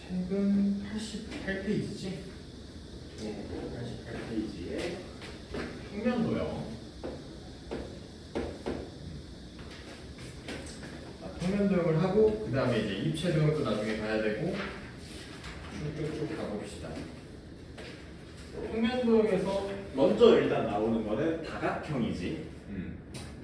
책은 88페이지지? 네, 88페이지에 평면도형. 평면도형을 하고 그 다음에 이제 입체도형도 나중에 봐야 되고 쭉쭉쭉 가봅시다. 평면도형에서 먼저 일단 나오는 거는 다각형이지.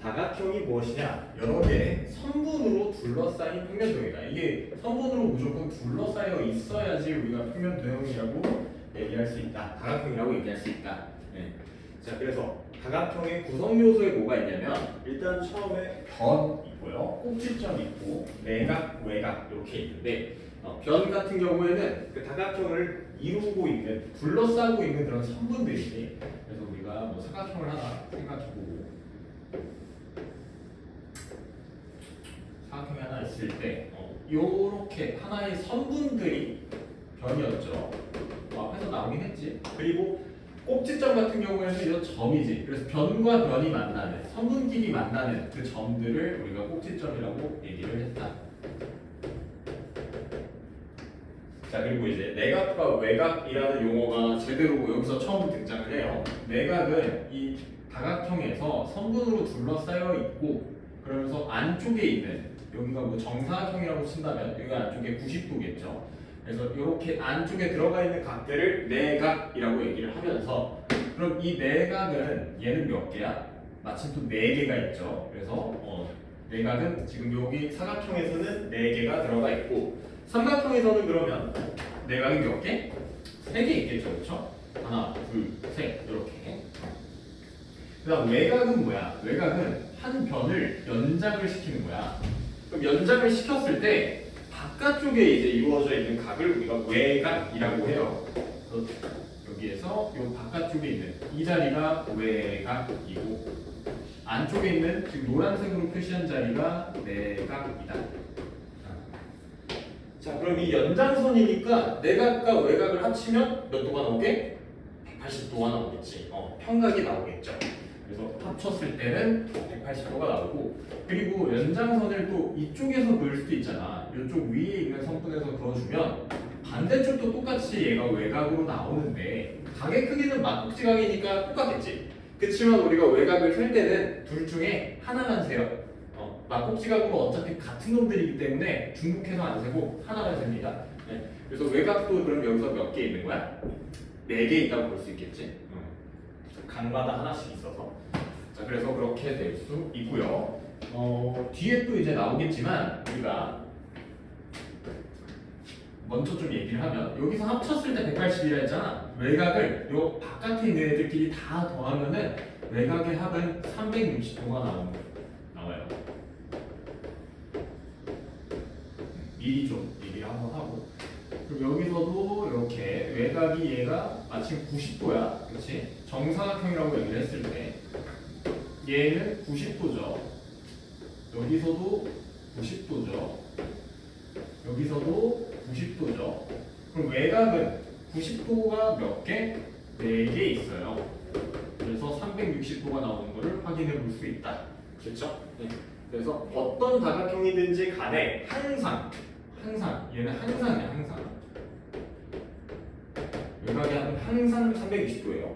다각형이 무엇이냐? 여러 개의 선분으로 둘러싸인 평면도형이다. 이게 선분으로 무조건 둘러싸여 있어야지 우리가 평면도형이라고 얘기할 수 있다. 다각형이라고 얘기할 수 있다. 네. 자, 그래서 다각형의 구성 요소에 뭐가 있냐면 일단 처음에 변 있고요, 꼭지점 있고, 내각, 외각 이렇게 있는데 변 같은 경우에는 그 다각형을 이루고 있는, 둘러싸고 있는 그런 선분들이지. 그래서 우리가 뭐 사각형을 하나 생각해보고 사각형이 하나 있을 때 요렇게 하나의 선분들이 변이었죠. 앞에서 나오긴 했지. 그리고 꼭지점 같은 경우에는 이 점이지. 그래서 변과 변이 만나는, 선분끼리 만나는 그 점들을 우리가 꼭지점이라고 얘기를 했다. 자, 그리고 이제 내각과 외각이라는 용어가 제대로 여기서 처음 등장을 해요. 내각은 이 다각형에서 선분으로 둘러싸여 있고, 그러면서 안쪽에 있는, 여기가 뭐 정사각형이라고 친다면 여기가 안쪽에 90도겠죠. 그래서 이렇게 안쪽에 들어가 있는 각들을 내각이라고 얘기를 하면서, 그럼 이 내각은 얘는 몇 개야? 마침 또 4개가 있죠. 그래서 내각은 지금 여기 사각형에서는 4개가 들어가 있고, 삼각형에서는 그러면 내각이 몇 개? 3개 있겠죠. 그렇죠? 하나, 둘, 셋 이렇게. 그 다음 외각은 뭐야? 외각은 한 변을 연장을 시키는 거야. 그럼 연장을 시켰을 때 바깥쪽에 이제 이루어져 있는 각을 우리가 외각이라고 해요. 그래서 여기에서 이 바깥쪽에 있는 이 자리가 외각이고, 안쪽에 있는 지금 노란색으로 표시한 자리가 내각이다. 자, 그럼 이 연장선이니까 내각과 외각을 합치면 몇 도가 나오게? 180도가 나오겠지. 평각이 나오겠죠. 그래서 합쳤을 때는 180도가 나오고, 그리고 연장선을 또 이쪽에서 그을 수도 있잖아. 이쪽 위에 있는 선분에서 그어주면 반대쪽도 똑같이 얘가 외각으로 나오는데 각의 크기는 막국지각이니까 똑같겠지. 그치만 우리가 외각을 셀 때는 둘 중에 하나만 세요. 막국지각으로 어차피 같은 놈들이기 때문에 중복해서 안 세고 하나만 셉니다. 네. 그래서 외각도 그럼 여기서 몇 개 있는 거야? 4개 있다고 볼 수 있겠지. 각마다 하나씩 있어서. 자, 그래서 그렇게 될 수 있고요. 뒤에 또 이제 나오겠지만 우리가 먼저 좀 얘기를 하면, 여기서 합쳤을 때 180이라 했잖아. 외각을 요 바깥에 있는 애들끼리 다 더하면은 외각의 합은 360도가 나와요. 미리 좀 얘기를 한번 하고, 그리고 여기서도 이렇게 외각이 얘가 마침 90도야. 그렇지? 정사각형이라고 얘기를 했을 때 얘는 90도죠. 여기서도 90도죠. 여기서도 90도죠. 그럼 외각은 90도가 몇 개? 4개 있어요. 그래서 360도가 나오는 것을 확인해 볼 수 있다. 그렇죠? 네. 그래서 어떤 다각형이든지 간에 항상 얘는 항상이야. 항상 외곽의 합은 항상 360도예요.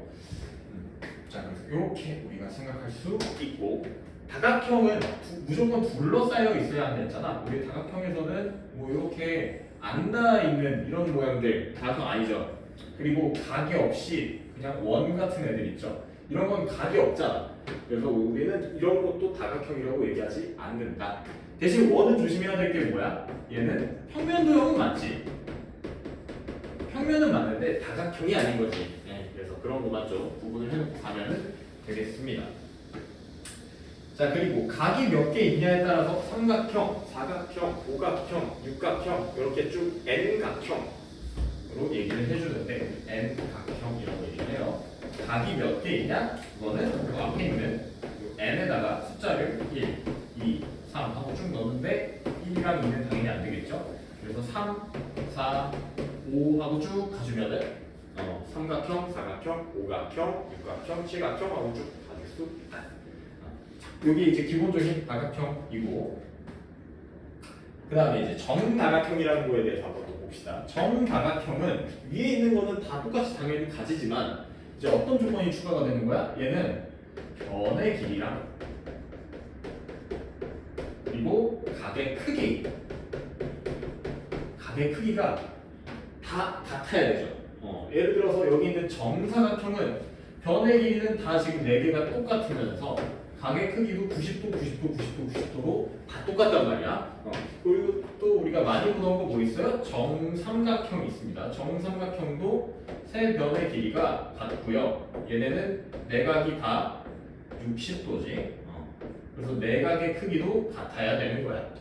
자, 그래서 이렇게 우리가 생각할 수 있고, 다각형은 무조건 둘러싸여 있어야 한다 했잖아. 우리 다각형에서는 뭐 이렇게 안 닿아 있는 이런 모양들 다각형 아니죠. 그리고 각이 없이 그냥 원 같은 애들 있죠. 이런 건 각이 없잖아. 그래서 우리는 이런 것도 다각형이라고 얘기하지 않는다. 대신 원은 조심해야 될 게 뭐야? 얘는 평면도형은 맞지. 평면은 맞는데 다각형이 아닌 거지. 네, 그래서 그런 것만 좀 구분을 해놓고 가면은 되겠습니다. 자, 그리고 각이 몇 개 있냐에 따라서 삼각형, 사각형, 오각형, 육각형 이렇게 쭉 N각형으로 얘기를 해주는데, N각형이라고 얘기를 해요. 각이 몇 개 있냐? 그거는 그 앞에 있는 N에다가 숫자를 1, 2, 3 하고 쭉 넣는데 1이랑 2는 당연히 안 되겠죠. 그래서 3, 4, 5 하고 쭉 가주면은 삼각형, 사각형, 오각형, 육각형, 칠각형 하고 쭉 가줄 수 있다. 여기 이제 기본적인 다각형이고, 그 다음에 이제 정다각형이라는 거에 대해서 한번 또 봅시다. 정다각형은 위에 있는 거는 다 똑같이 당연히 가지지만 이제 어떤 조건이 추가가 되는 거야? 얘는 변의 길이랑 그리고 각의 크기가 다 같아야 되죠. 예를 들어서 여기 있는 정사각형은 변의 길이는 다 지금 4개가 똑같으면서 각의 크기도 90도, 90도, 90도, 90도로 다 똑같단 말이야. 그리고 또 우리가 많이 보던 거 뭐 있어요? 정삼각형이 있습니다. 정삼각형도 세 변의 길이가 같고요. 얘네는 내각이 다 60도지. 그래서 내각의 크기도 같아야 되는 거야.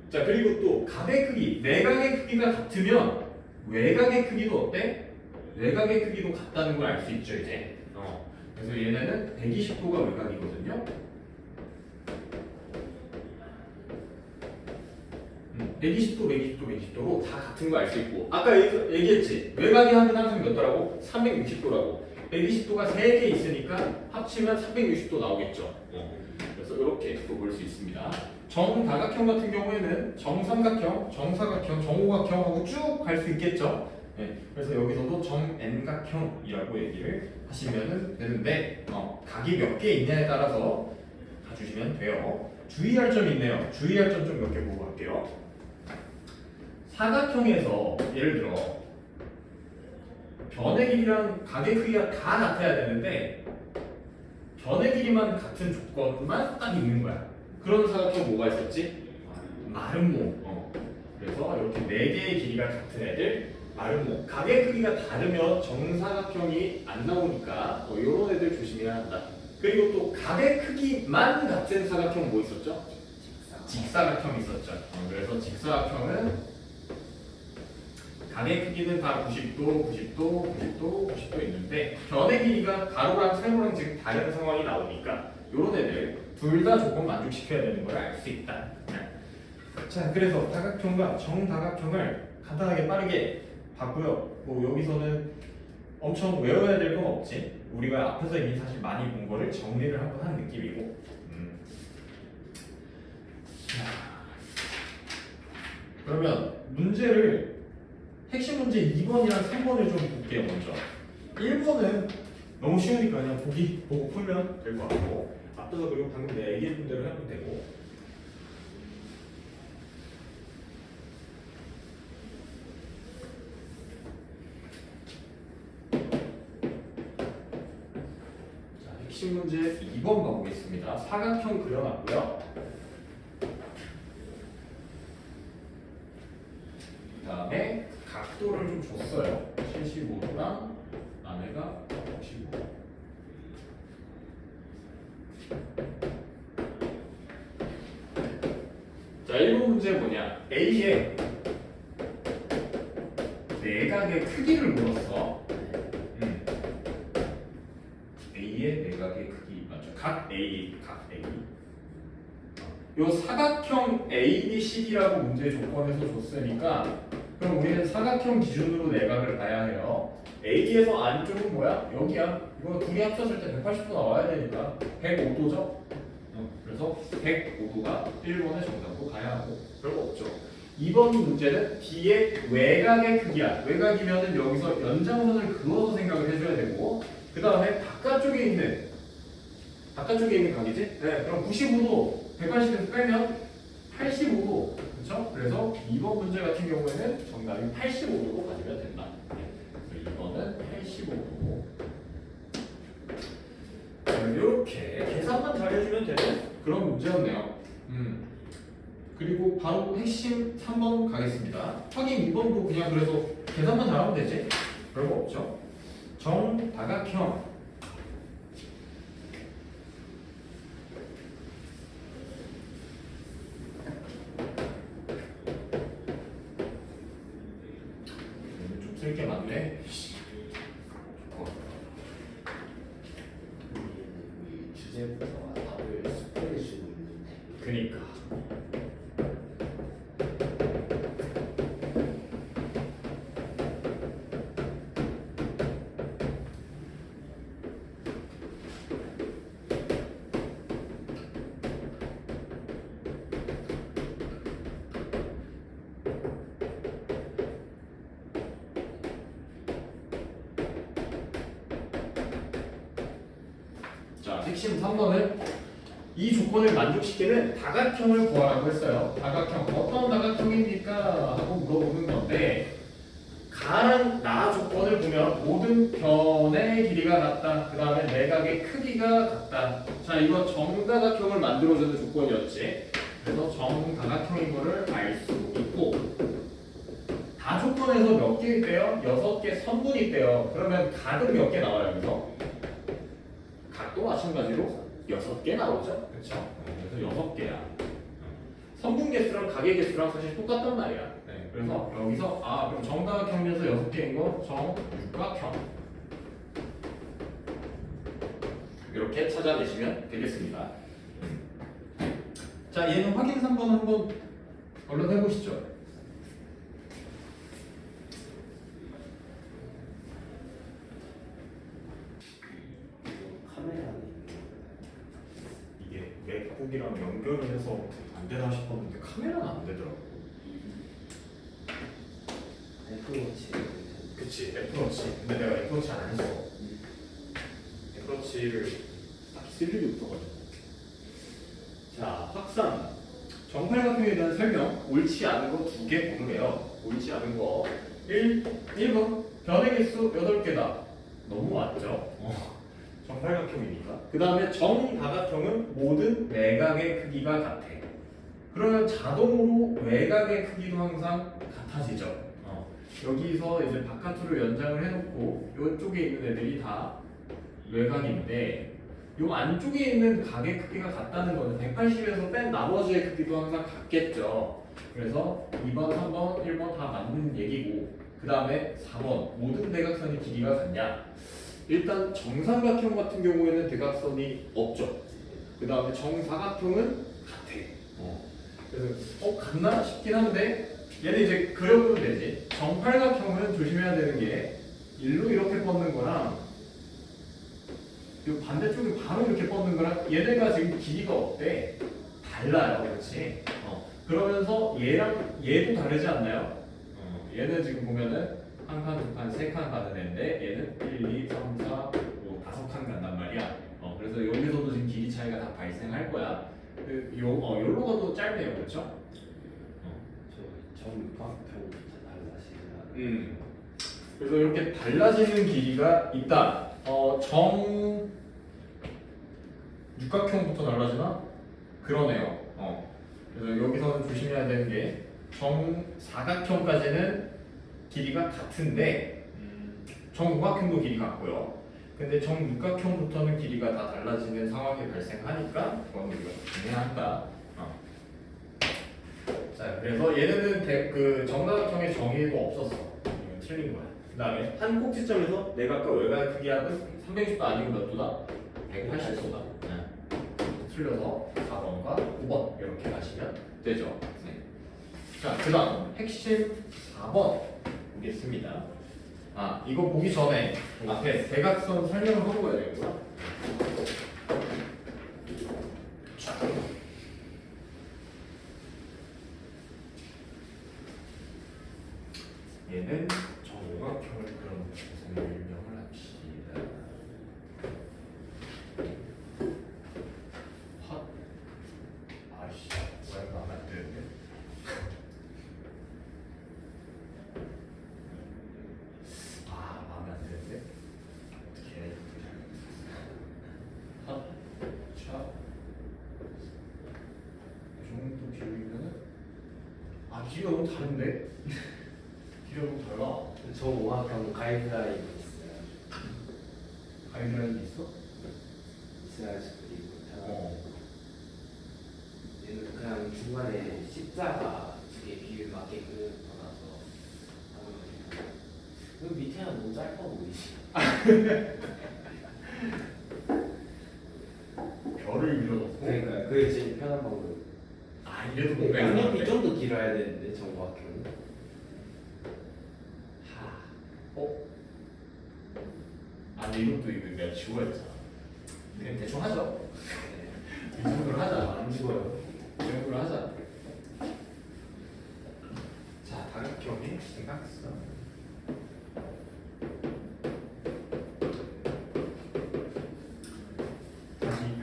자, 그리고 또 각의 크기, 내각의 크기가 같으면 외각의 크기도 어때? 외각의 크기도 같다는 걸 알 수 있죠, 이제. 그래서 얘네는 120도가 외곽이거든요. 120도, 120도, 120도로 다 같은 거 알 수 있고 아까 얘기했지? 외곽이 하면 항상 몇 도라고? 360도라고 120도가 3개 있으니까 합치면 360도 나오겠죠. 그래서 이렇게 또 볼 수 있습니다. 정다각형 같은 경우에는 정삼각형, 정사각형, 정오각형하고 쭉 갈 수 있겠죠. 그래서 여기서도 정n각형이라고 얘기를 하시면 되는데 각이 몇 개 있냐에 따라서 봐주시면 돼요. 주의할 점이 있네요. 주의할 점 좀 몇 개 보고 갈게요. 사각형에서 예를 들어 변의 길이랑 각의 크기가 다 같아야 되는데 변의 길이만 같은 조건만 딱 있는 거야. 그런 사각형 뭐가 있었지? 마름모. 그래서 이렇게 4개의 길이가 같은 애들 마름모. 각의 크기가 다르면 정사각형이 안 나오니까 이런 애들 조심해야 한다. 그리고 또 각의 크기만 같은 사각형 뭐 있었죠? 직사각형이 있었죠. 그래서 직사각형은 각의 크기는 다 90도, 90도, 90도, 90도 있는데 변의 길이가 가로랑 세로랑 지금 다른 상황이 나오니까 이런 애들 둘 다 조건 만족시켜야 되는 걸 알 수 있다. 자, 그래서 다각형과 정다각형을 간단하게 빠르게 봤고요. 뭐 여기서는 엄청 외워야 될 건 없지. 우리가 앞에서 이미 사실 많이 본 거를 정리를 한번 한 느낌이고. 그러면 문제를 핵심 문제 2번이랑 3번을 좀 볼게요. 먼저 1번은 너무 쉬우니까 그냥 보고 풀면 될 것 같고 앞서서 그리고 방금 내가 얘기했던 대로 하면 되고 자, 핵심 문제 2번 가보겠습니다. 사각형 그려놨고요. 그 다음에 각도를 좀 줬어요. 75도랑 안에가 55도. 자, 1번 문제 뭐냐? A의 내각의 크기를 물었어. A의 내각의 크기 맞죠? 각 A. 요 사각형 ABCD라고 문제 조건에서 줬으니까 그럼 우리는 사각형 기준으로 내각을 봐야 해요. A에서 안쪽은 뭐야? 여기야. 이거 두 개 합쳤을 때 180도 나와야 되니까 105도죠? 그래서 105도가 1번의 정답으로 가야 하고 별거 없죠. 2번 문제는 D의 외곽의 크기야. 외곽이면은 여기서 연장선을 그어서 생각을 해줘야 되고 그 다음에 바깥쪽에 있는 각이지? 네, 그럼 95도 180에서 빼면 85도 그렇죠? 그래서 2번 문제 같은 경우에는 정답이 85도로 가지면 된다. 그래서 2번은 85도. 이렇게 계산만 잘해주면 되는 그런 문제였네요. 그리고 바로 핵심 3번 가겠습니다. 확인 2번도 그냥 그래서 계산만 잘하면 되지. 별거 없죠. 정다각형. 좀 쓸 게 많네. 주제부터가 답을 습득해주고 있는데 그니까. 핵심 3번은 이 조건을 만족시키는 다각형을 구하라고 했어요. 다각형 어떤 다각형입니까? 하고 물어보는 건데 가랑 나 조건을 보면 모든 변의 길이가 같다. 그 다음에 내각의 크기가 같다. 자, 이거 정다각형을 만들어주는 조건이었지. 그래서 정다각형인 거를 알 수 있고 다 조건에서 몇 개 있대요? 6개 선분이 있대요. 그러면 각은 몇 개 나와요, 여기서? 각도 마찬가지로 6개 나오죠. 그렇죠? 그래서 6개야. 선분 개수랑 각의 개수랑 사실 똑같단 말이야. 네, 그래서 여기서 그럼 정다각형에서 6개인 거 정육각형 이렇게 찾아내시면 되겠습니다. 자, 얘는 확인 3번 한번 얼른 해보시죠. 카메라는 이게 맥북이랑 연결을 해서 안 되나 싶었는데 카메라는 안 되더라고. 애플워치 그치, 애플워치. 근데 내가 애플워치 안 했어. 애플워치를 딱히 쓸 일이 없어가지고. 자, 확산. 정팔각형에 대한 설명. 옳지 않은 거 2개 고르래요. 옳지 않은 거. 1번. 변의 개수 8개다. 너무 맞죠? 정팔각형이니까. 그 다음에 정다각형은 모든 외곽의 크기가 같아. 그러면 자동으로 외곽의 크기도 항상 같아지죠. 여기서 이제 바깥으로 연장을 해놓고 이쪽에 있는 애들이 다 외곽인데 이 안쪽에 있는 각의 크기가 같다는 거는 180에서 뺀 나머지의 크기도 항상 같겠죠. 그래서 2번, 3번, 1번 다 맞는 얘기고 그 다음에 4번 모든 대각선의 길이가 같냐? 일단 정삼각형 같은 경우에는 대각선이 없죠. 그 다음에 정사각형은 같아. 그래서 같나 싶긴 한데 얘는 이제 그려보면 되지. 정팔각형은 조심해야 되는 게 일로 이렇게 뻗는 거랑 이 반대쪽에 바로 이렇게 뻗는 거랑 얘네가 지금 길이가 어때? 달라요. 그렇지? 그러면서 얘랑 얘도 다르지 않나요? 얘는 지금 보면은 한 칸, 두 칸, 세 칸 가는 애인데 얘는 1, 2, 3, 4, 5, 5칸 간단 말이야. 그래서 여기서도 지금 길이 차이가 다 발생할 거야. 요로 가도 짧네요. 그렇죠? 정육각형부터 달라지나 그래서 이렇게 달라지는 길이가 있다. 정 육각형부터 달라지나? 그러네요. 그래서 여기서는 조심해야 되는 게 정사각형까지는 길이가 같은데 정우각형도 길이 같고요. 근데 정육각형부터는 길이가 다 달라지는 상황이 발생하니까 그건 우리가 조심해야 한다. 자, 그래서 얘네는 그 정사각형의 정의도 없었어. 이건 틀린 거야. 그 다음에 한 꼭지점에서 내각과 외곽의 크기합은 360도 아니고 몇 도다? 180도다. 틀려서 4번과 5번 이렇게 가시면 되죠. 네. 자, 그 다음 핵심 4번 보겠습니다. 이거 보기 전에 앞에 대각선 설명을 하고 가야 되겠구나. 자. 얘는 정오각형을 그런 설명을 합시다. 아이씨, 왜 마음에 안 드는데? 마음에 안 드는데? 어떻게 해? 차. 이 정도 길이면은 길이가 너무 다른데? 길이가 너무 달라. 정오각형 가이드라인이 있어요. 가이드라인이 있어? 있어야지. 그리고 얘는 그냥 중간에 십자가 2개 비율 맞게끔 넣어놔서 그 밑에는 너무 짧아 보이지. 별을 밀어놓고. 그러니까 그게 제일 편한 방법. 이래도 뭔가 양옆이 좀 더 길어야 되는데 정오각형은. 근데 이것도 이거 내가 지워야 되잖아. 그냥 대충 하죠. 이 정도로 하자. 안 죽어요. 이 정도로 하자. 자, 다각형의 대각선. 다시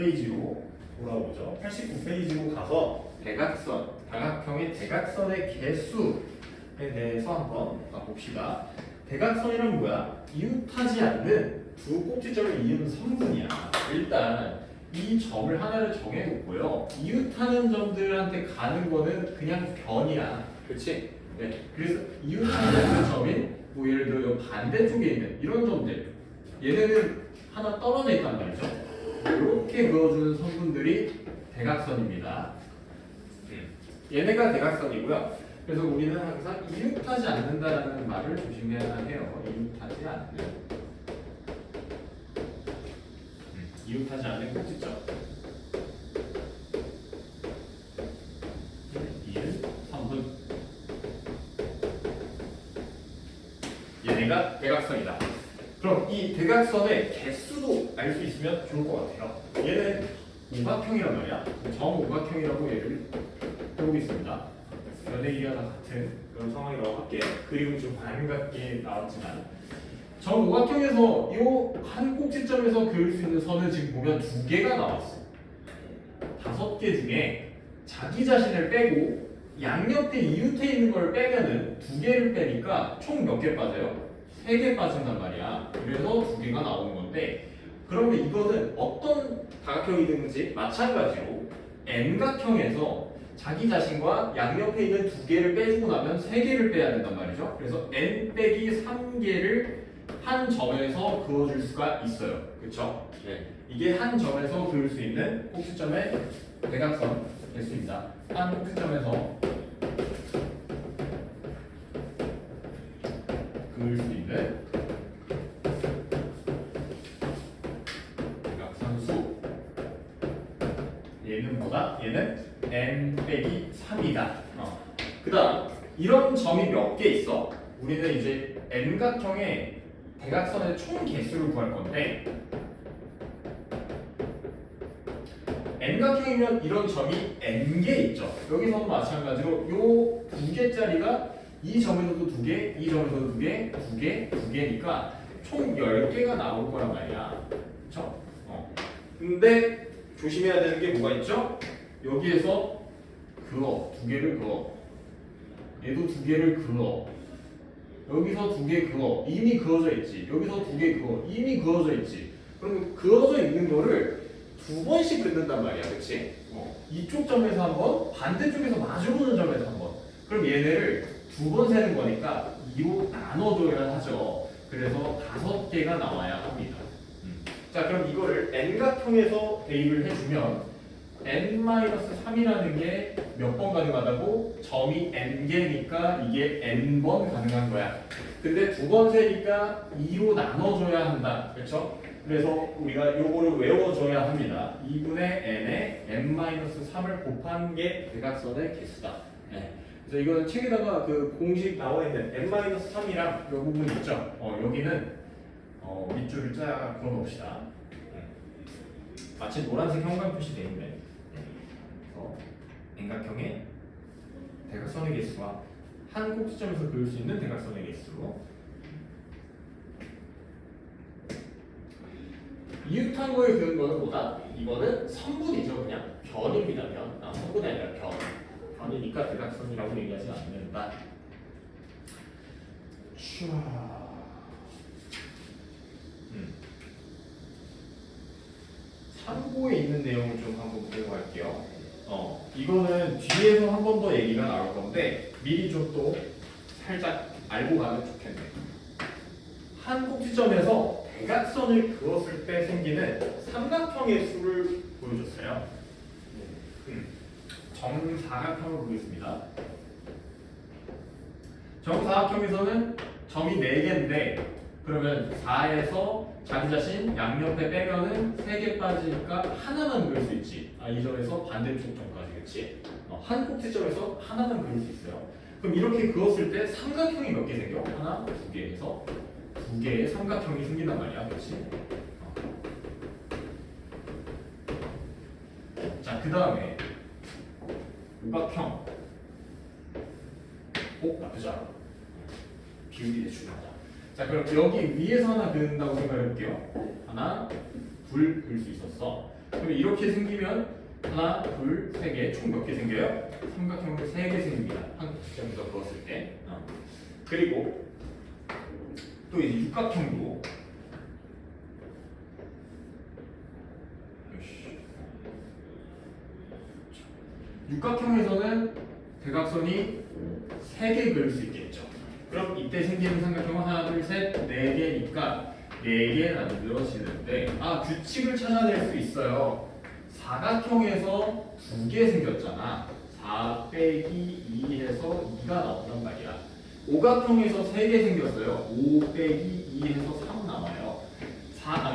89페이지로 돌아오죠. 89페이지로 가서 대각선, 다각형의 대각선의 개수에 대해서 한번 봅시다. 대각선이란 뭐야? 이웃하지 않는 두 꼭지점을 이은 선분이야. 일단 이 점을 하나를 정해놓고요. 이웃하는 점들한테 가는 거는 그냥 변이야. 그렇지? 네. 그래서 이웃하지 않는 점인 뭐 예를 들어 요 반대쪽에 있는 이런 점들, 얘네는 하나 떨어져 있단 말이죠. 이렇게 그어주는 선분들이 대각선입니다. 얘네가 대각선이고요. 그래서 우리는 항상 이웃하지 않는다라는 말을 조심해야 해요. 이웃하지 않는. 이웃하지 않는 꼭지점. 이은 선분. 얘네가 대각선이다. 그럼 이 대각선의 개수도 알 수 있으면 좋을 것 같아요. 얘는 오각형이란 말이야. 정오각형이라고 얘를 해보겠습니다. 연예기와 같은 그런 상황이라고 할게. 그림은 좀 반갑게 나왔지만 정오각형에서 이 한 꼭지점에서 그을 수 있는 선을 지금 보면 두 개가 나왔어. 5개 중에 자기 자신을 빼고 양옆에 이웃에 있는 걸 빼면은 2개를 빼니까 총 몇 개 빠져요? 3개 빠진단 말이야. 그래서 2개가 나오는 건데, 그러면 이거는 어떤 다각형이든지 마찬가지로 N각형에서 자기 자신과 양옆에 있는 2개를 빼주고 나면 3개를 빼야 된단 말이죠. 그래서 N 빼기 3개를 한 점에서 그어줄 수가 있어요. 그렇죠? 네. 이게 한 점에서 그을 수 있는 꼭지점의 대각선 개수입니다. 한 꼭지점에서 그을 수 있는 대각선 수. 얘는 뭐다? 얘는 n 빼기 3이다. 그 다음 이런 점이 몇 개 있어? 우리는 이제 n각형의 대각선의 총 개수를 구할 건데, n각형이면 이런 점이 n개 있죠. 여기서도 마찬가지로 요 2개짜리가 이 점에서도 2개, 이 점에서도 2개, 2개, 2개니까 총 10개가 나올 거란 말이야. 그쵸? 근데 조심해야 되는 게 뭐가 있죠? 여기에서 그어, 2개를 그어. 얘도 2개를 그어. 여기서 2개 그어. 이미 그어져 있지. 여기서 2개 그어. 이미 그어져 있지. 그러면 그어져 있는 거를 2번씩 긋는단 말이야. 그치? 이쪽 점에서 한 번, 반대쪽에서 마주보는 점에서 한 번. 그럼 얘네를 2번 세는 거니까 2로 나눠줘야 하죠. 그래서 5개가 나와야 합니다. 자, 그럼 이거를 n각형에서 대입을 해주면 n-3이라는 게 몇 번 가능하다고? 점이 n개니까 이게 n번 가능한 거야. 근데 2번 세니까 2로 나눠줘야 한다. 그렇죠? 그래서 우리가 요거를 외워줘야 합니다. 2분의 n에 n-3을 곱한 게 대각선의 개수다. 네. 그래서 이거는 책에다가 그 공식 나와 있는 n-3이랑 이 부분 있죠? 여기는 밑줄을 쫙 그어놓읍시다. 마치 노란색 형광 표시되어 있는데, 그래서 N각형의 대각선의 개수와 한 꼭지점에서 그을 수 있는 대각선의 개수로 이웃한 거에 그은 거는 뭐다? 이거는 선분이죠. 그냥 변입니다. 변. 선분이 아니라 변. 변이니까 대각선이라고 얘기하지 않는다. 참고에 있는 내용을 좀 한번 보고 갈게요. 이거는 뒤에서 한 번 더 얘기가 나올 건데 미리 좀 또 살짝 알고 가면 좋겠네. 한 꼭지점에서 대각선을 그었을 때 생기는 삼각형의 수를 보여줬어요. 정사각형을 보겠습니다. 정사각형에서는 점이 4개인데 그러면 4에서 자기 자신 양옆에 빼면은 3개 빠지니까 하나만 그릴 수 있지. 이 점에서 반대쪽 점까지, 그렇지? 한 꼭지점에서 하나만 그릴 수 있어요. 그럼 이렇게 그었을 때 삼각형이 몇 개 생겨? 하나, 2개에서 2개의 삼각형이 생긴단 말이야, 그렇지? 자, 그 다음에 오각형. 나쁘지 않아. 비율이 대충하자. 자, 그럼 여기 위에서 하나 그린다고 생각해볼게요. 하나, 둘 그릴 수 있었어. 그럼 이렇게 생기면 하나, 둘, 세 개, 총 몇 개 생겨요? 삼각형으로 3개 생깁니다. 한 꼭지점에서 그었을 때. 그리고 또 이제 육각형도 육각형에서는 대각선이 3개 그릴 수 있겠죠. 그럼 이때 생기는 삼각형은 하나, 둘, 셋, 4개니까 4개 만들어지는데 규칙을 찾아낼 수 있어요. 사각형에서 2개 생겼잖아. 4 빼기 2해서 2가 나온단 말이야. 오각형에서 3개 생겼어요. 5 빼기 2해서 3 나와요.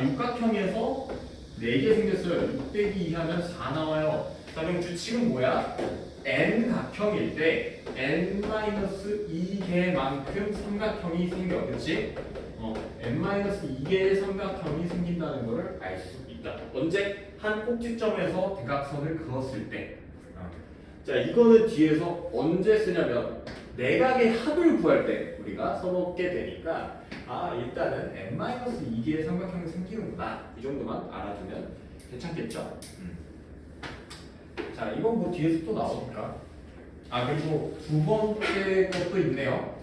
육각형에서 4개 생겼어요. 6 빼기 2 하면 4 나와요. 자, 그럼 규칙은 뭐야? n각형일 때 n-2개만큼 삼각형이 생겨. 그치? n-2개의 삼각형이 생긴다는 것을 알 수 있다. 언제? 한 꼭지점에서 대각선을 그었을 때. 자, 이거는 뒤에서 언제 쓰냐면 내각의 합을 구할 때 우리가 써먹게 되니까 일단은 n-2개의 삼각형이 생기는구나. 이 정도만 알아두면 괜찮겠죠? 자, 이건 뭐 뒤에서 또 나오니까. 그리고 두 번째 것도 있네요.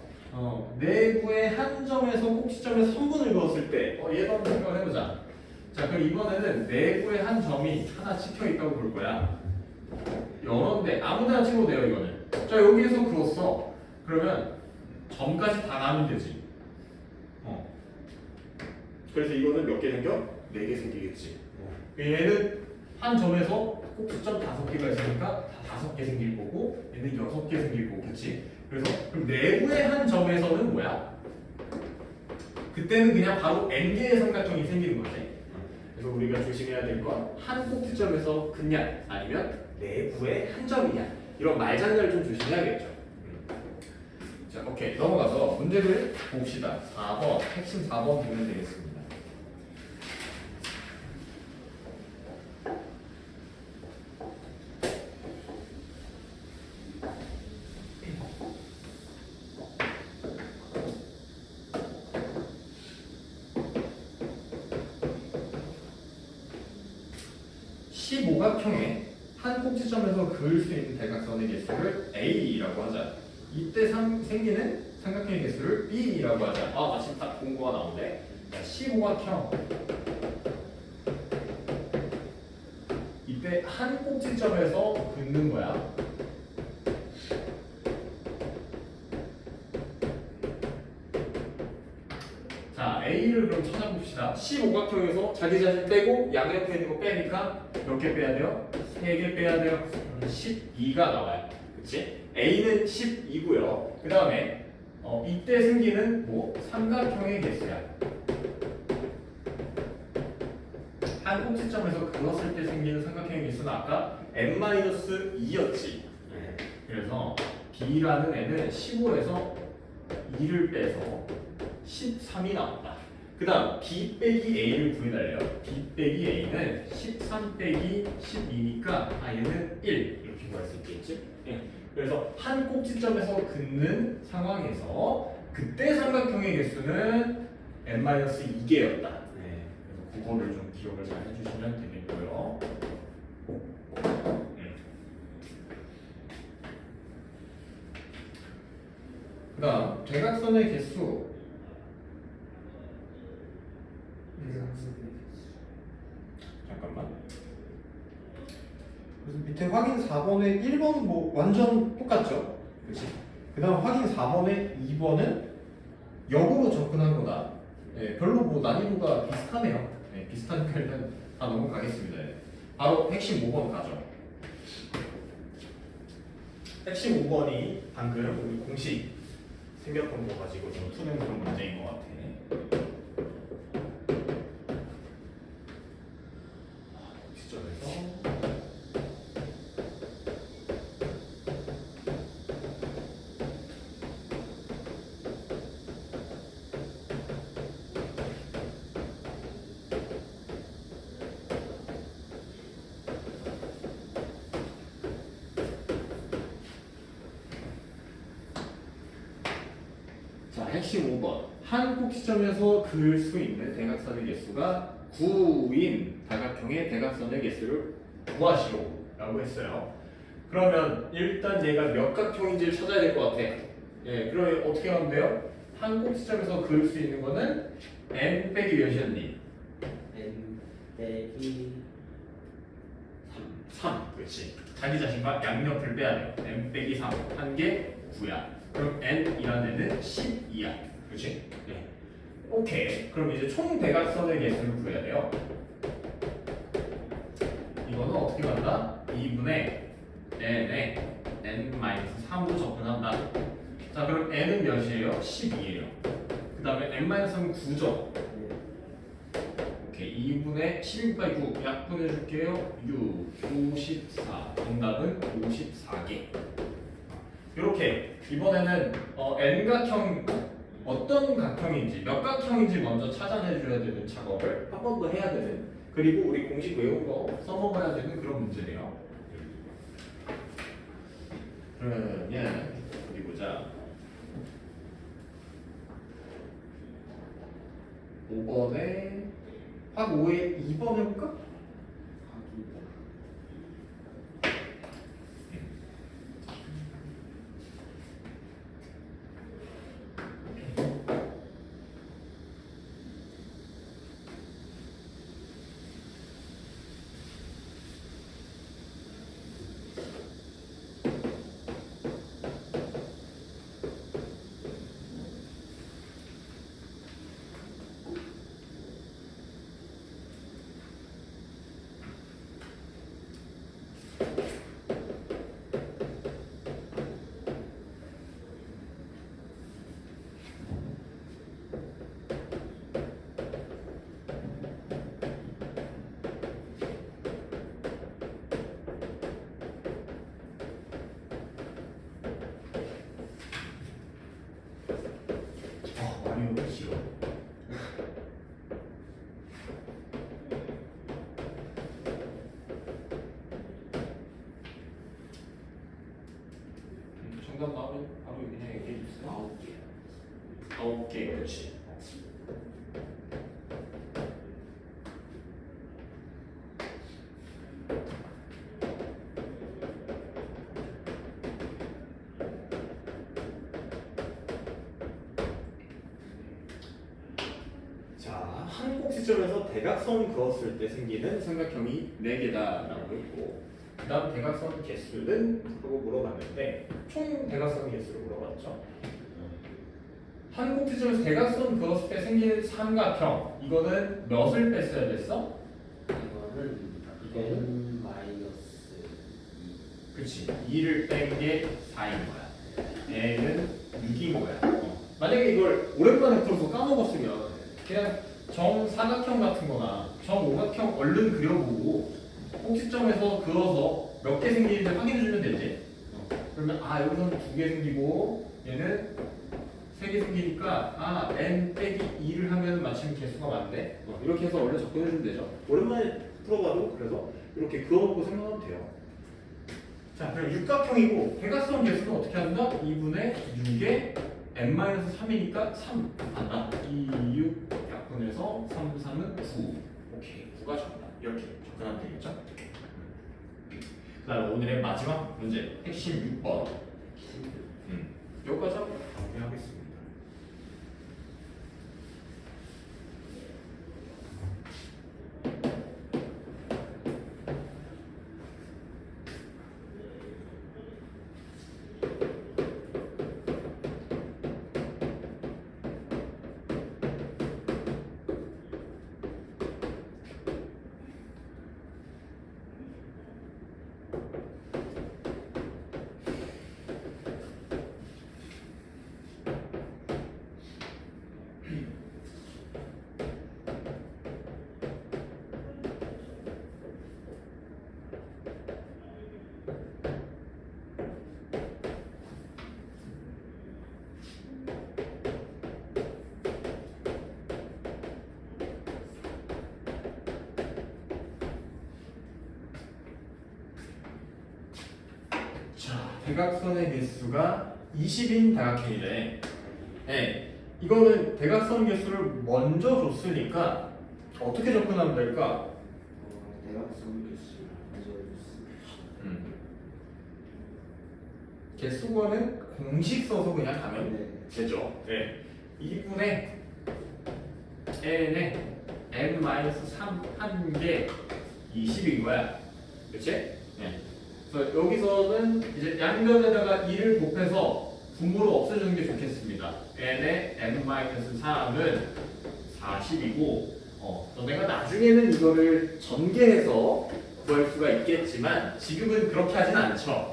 내부의 한 점에서 꼭지점에서 선분을 그었을 때 얘도 한번 생각을 해보자. 자, 그럼 이번에는 내부의 한 점이 하나 찍혀 있다고 볼 거야. 여러인데 아무데나 찍어도 돼요. 이거는. 자, 여기에서 그었어. 그러면 점까지 다 가면 되지. 그래서 이거는 몇 개 생겨? 4개 생기겠지. 얘는 한 점에서 꼭지점 5개가 있으니까 다 5개 생길 거고, 얘는 6개 생길 거고, 그치? 그래서 그럼 내부의 한 점에서는 뭐야? 그때는 그냥 바로 n개의 삼각형이 생기는 거지. 그래서 우리가 조심해야 될 건 한 꼭지점에서 긋냐 아니면 내부의 한 점이냐, 이런 말장난을 좀 조심해야겠죠. 자, 오케이, 넘어가서 문제를 봅시다. 4번, 핵심 4번 보면 되겠습니다. 오각형의 한 꼭지점에서 그을 수 있는 대각선의 개수를 A라고 하자. 이때 생기는 삼각형의 개수를 B라고 하자. 마침 딱 공고가 나오네. 자, 15각형. 이때 한 꼭지점에서 긋는 거야. 자, A를 그럼 찾아봅시다. 15각형에서 자기 자신 빼고 양옆에 있는 거 빼니까 몇 개 빼야 돼요? 3개 빼야 돼요. 12가 나와요. 그치? A는 12고요. 그 다음에 이때 생기는 삼각형의 개수야. 한 꼭지점에서 그었을 때 생기는 삼각형의 개수는 아까 n-2였지. 그래서 B라는 애는 15에서 2를 빼서 13이 나온다. 그 다음 B 빼기 A를 구해달래요. B 빼기 A는 13 빼기 12니까 얘는 1 이렇게 구할 수 있겠지. 그래서 한 꼭지점에서 긋는 상황에서 그때 삼각형의 개수는 n-2개였다. 그래서 그거를 좀 기억을 잘 해주시면 되겠고요. 그 다음 대각선의 개수. 잠깐만. 그래서 밑에 확인 4번에 1번 완전 똑같죠? 그렇지? 그 다음 확인 4번에 2번은 역으로 접근한 거다. 별로 난이도가 비슷하네요. 비슷하니까 일단 다 넘어가겠습니다. 바로 핵심 5번 가죠. 핵심 5번이 방금 우리 공식 생겼던 거 가지고 좀 푸는 그런 문제인 것 같아. 시점에서 핵심 5번. 한 꼭지점에서 그을 수 있는 대각선의 개수가 9인 다각형의 대각선의 개수를 구하시오라고 했어요. 그러면 일단 얘가 몇 각형인지를 찾아야 될 것 같아. 예, 그러면 어떻게 하면 돼요? 한 꼭지점에서 그을 수 있는 거는 n 빼기 몇이었니? n 빼기 3. 그렇지. 자기 자신과 양옆을 빼야 돼요. n 빼기 3. 한 개 9야. 그럼 n이라는 애는 12야. 그렇지? 네. 오케이. 그럼 이제 총 대각선의 개수를 구해야 돼요. 이거는 어떻게 간다? 2분의 n에 n-3으로 접근한다. 자, 그럼 n은 몇이에요? 12예요. 그 다음에 n-3은 9죠. 오케이. 2분의 16까지 9 약분해줄게요. 6, 54. 정답은 54개. 이렇게 이번에는 n각형 어떤 각형인지 몇 각형인지 먼저 찾아내줘야 되는 작업을 한 번 더 해야 되는, 그리고 우리 공식 외운 거 써먹어야 되는 그런 문제네요. 그러면 어디 보자. 5번에 확 5에 2번 해볼까? 많이 싫어. 정답 나오면 바로 그냥 얘기해 주세요. 9개. 9개, 그렇지. 자, 한 꼭지점에서 대각선 그었을 때 생기는 삼각형이 4개다라고 했고, 그 다음 대각선 개수는 하고 물어봤는데 총 대각선 개수를 물어봤죠. 한 꼭지점에서 대각선 그었을 때 생기는 삼각형, 이거는 몇을 뺐어야 됐어? 이거는 n 마이너스 2. 그렇지. 2를 뺀 게 4인 거야. n은 6인 거야. 만약에 이걸 오랜만에 풀어서 까먹었으면 그냥 정사각형 같은 거나 정오각형 얼른 그려보고 꼭지점에서 그어서 몇 개 생기는지 확인해주면 되지. 그러면 여기서는 2개 생기고 얘는 3개 생기니까 n 빼기 2를 하면 마침 개수가 많네. 이렇게 해서 얼른 접근해주면 되죠. 오랜만에 풀어봐도 그래서 이렇게 그어놓고 생각하면 돼요. 자, 그럼 육각형이고 대각선 개수는 어떻게 한다? 2분의 6에 n-3이니까 3 한다. 2, 6 약분해서 3, 3은 9. 오케이, 9가 정답. 이렇게 접근하면 되겠죠? 그 다음에 오늘의 마지막 문제, 핵심 6번. 여기까지 하고 정리하겠습니다. 대각선의 개수가 20인 다각형이래. 네, 이거는 대각선 개수를 먼저 줬으니까 어떻게 접근하면 될까? 대각선 개수 개수거는 공식 써서 그냥 가면 네. 되죠. 네. 2분의 n에 n-3 한 개 20인 거야. 그치? 네. 그래서 여기서는 이제 양변에다가 2를 곱해서 분모로 없애주는 게 좋겠습니다. n의 n-3은 40이고 너네가 나중에는 이거를 전개해서 구할 수가 있겠지만 지금은 그렇게 하진 않죠.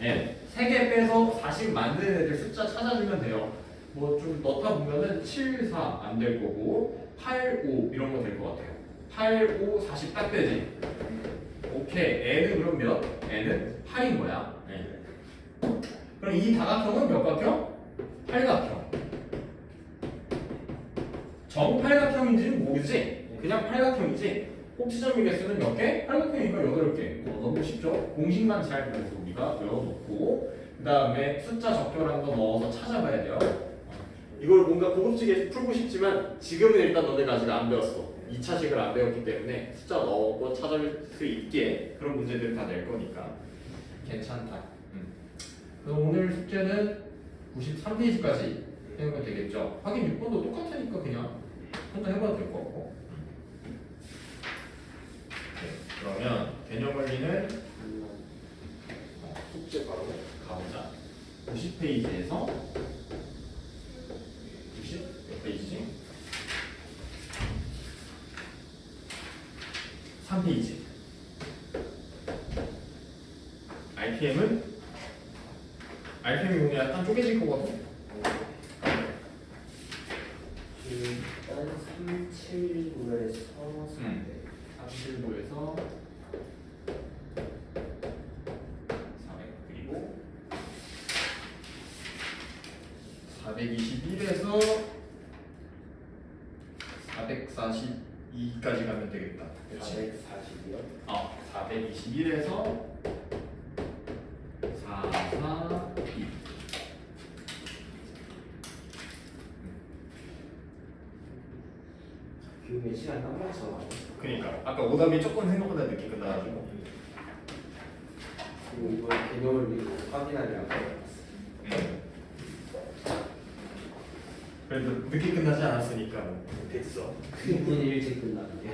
네. 3개 빼서 40 만드는 애들 숫자 찾아주면 돼요. 뭐 좀 넣다 보면은 7, 4 안 될 거고 8, 5 이런 거 될 것 같아요. 8, 5, 40 딱 되지. 오케이. n은 그럼 몇? n은 8인 거야. 네. 그럼 이 다각형은 몇 각형? 8각형. 정팔각형인지는 모르지? 그냥 팔각형이지? 꼭지점의 개수는 몇 개? 팔각형이니까 8개. 너무 쉽죠? 공식만 잘 보고 우리가 외워놓고 그 다음에 숫자 적절한 거 넣어서 찾아봐야 돼요. 이걸 뭔가 고급지게 풀고 싶지만 지금은 일단 너네가 아직 안 배웠어. 2차식을 안 배웠기 때문에 숫자 넣고 찾을 수 있게 그런 문제들을 다 낼 거니까 괜찮다. 그래서 오늘 숙제는 93페이지까지 해보면 되겠죠. 확인 6번도 똑같으니까 그냥 혼자 해봐도 될 것 같고. 그러면 개념 원리는 숙제 바로 가보자. 90페이지에서 90 몇 페이지지? 3페이지. RPM이 오늘 약간 쪼개질 거거든. 일단 379에서 379에서 400 그리고 421에서 442까지 가면 되겠다. 그렇지? 440이요? 421에서 442. 교육의 시간 딱 맞춰. 그러니까 아까 오답이 조금 생각보다 늦게 끝나가지고. 그리고 이번 개념을 미리 확인하려고. 그래도 늦게 끝나지 않았으니까 뭐 됐어. 1분 일찍 끝나는 게.